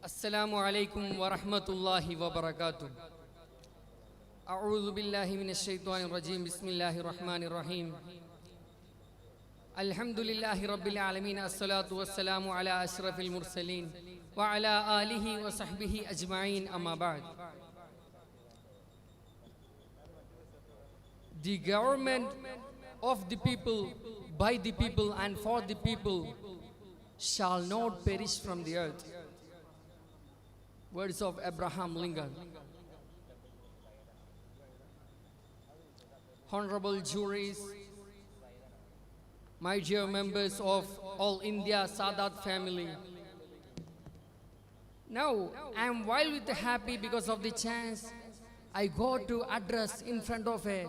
السلام عليكم ورحمة الله وبركاته. أعوذ بالله من الشيطان الرجيم. بسم الله الرحمن الرحيم. الحمد لله رب العالمين. الصلاة والسلام على أشرف المرسلين وعلى آله وصحبه أجمعين. أما بعد. The government of the people, by the people and for the people shall not perish from the earth. Words of Abraham Lincoln. Honorable juries, my dear members of All India Sadat family. Now I am wild with happy because of the chance I got to address in front of a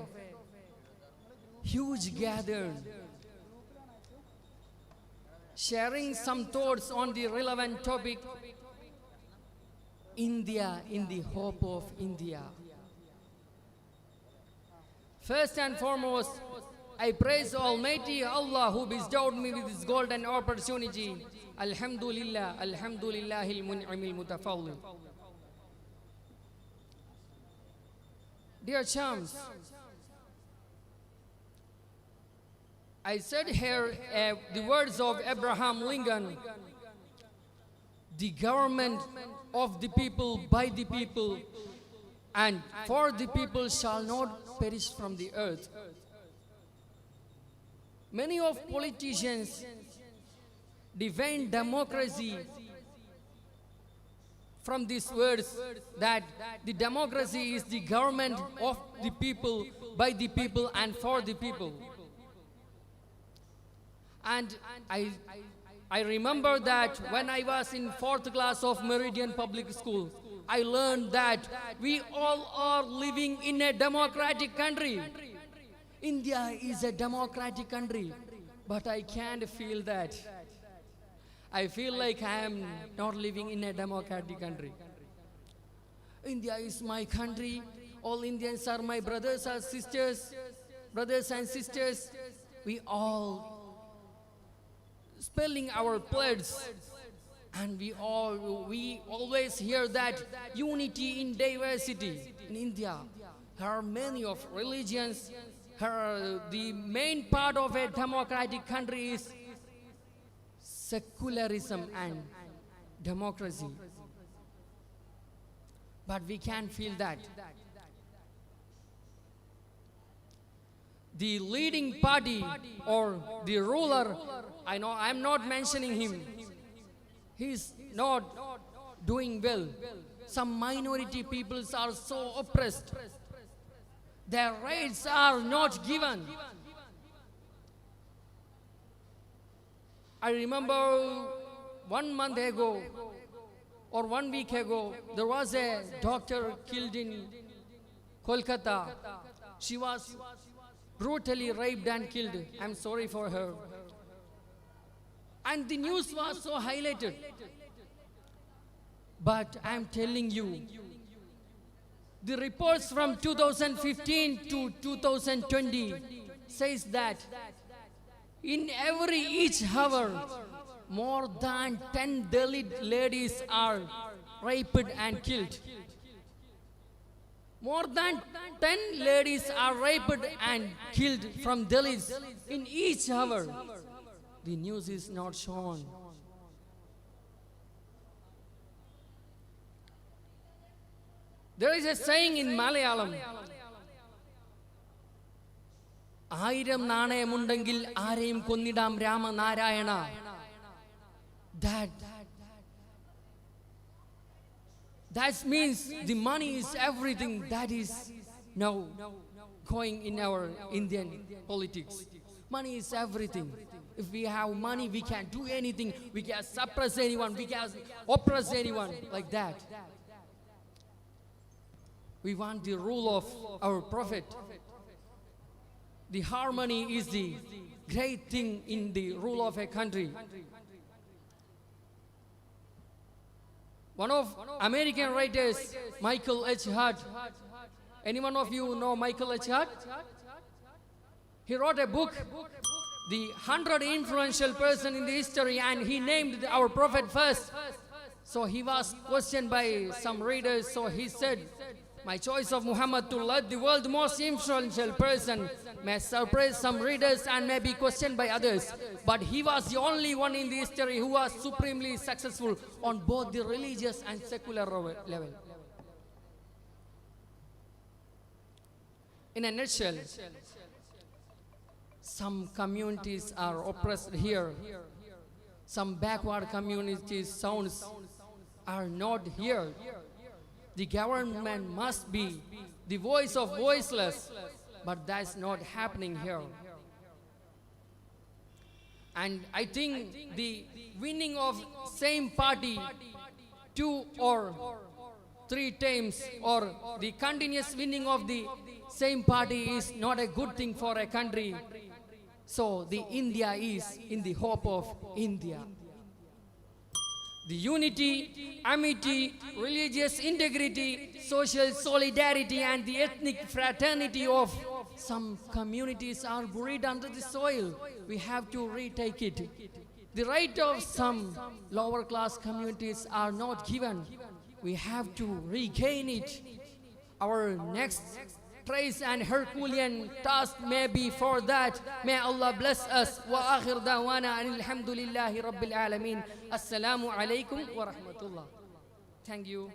huge gathering, sharing some thoughts on the relevant topic, India in the hope of India. First and foremost, I praise Almighty Allah who bestowed me with this golden opportunity. Alhamdulillah, Alhamdulillahil mun'imil mutafawwil. Dear chums, I said here the words of Abraham Lincoln: the government of the people, by the people, and for the people shall not perish from the earth. Many of politicians define democracy from these words, that the democracy is the government of the people, by the people, and for the people. And I remember that when I was in 4th class of Meridian Public School, I learned that we all are living in a democratic country. India is a democratic country, but I can't feel that. I feel like I am not living in a democratic country. India is my country. All Indians are my brothers and sisters. We all spelling our pledge, and we always hear that unity in diversity. In India there are many of religions. The main part of a democratic country is secularism and democracy, but we can't feel that. The leading party or the ruler, I'm not mentioning him, he's not doing well. Some minority peoples are so oppressed, their rights are not given. I remember 1 month ago or 1 week ago, there was a doctor killed in Kolkata. She was brutally raped and killed. I'm sorry for her. And the news was so highlighted. But I'm telling you, the reports from 2015 to 2020 says that in each hour, more than 10 Dalit ladies are raped and killed. More than 10 ladies are raped and killed from Dalits in each hour. The news is not shown. There is a saying in Malayalam, "Ayiram naanayamundengil aareyum konnidam Rama Narayana." That means the money is everything. That is now going in our Indian politics. Money is everything. If we have money, we can do anything. We can suppress anyone. We can oppress anyone, like that. We want the rule of our Prophet. The harmony is the great thing in the rule of a country. One of American writers, Michael H. Hart. Anyone of you know Michael H. Hart? He wrote a book, The 100 Influential Person in the History, and he named our Prophet first. So he was questioned by some readers. So he said, my choice of Muhammad to lead the world most influential person may surprise some readers and may be questioned by others. But he was the only one in the history who was supremely successful on both the religious and secular level. In a nutshell, some communities are oppressed here. Some backward communities' sounds are not here. The government must be the voice of voiceless, but that's not happening here. And I think the winning of same party 2 or 3 times, or the continuous winning of the same party, is not a good thing for a country. So the India is in the hope of India. The unity, amity, religious integrity, social solidarity, and the ethnic fraternity of some communities are buried under the soil. We have to retake it. The right of some lower class communities are not given. We have to regain it. Our next trace and Herculean task may be for that. May Allah bless us. Wa akhir dawana alhamdulillahi rabbil alameen. Assalamu alaikum wa rahmatullah. Thank you.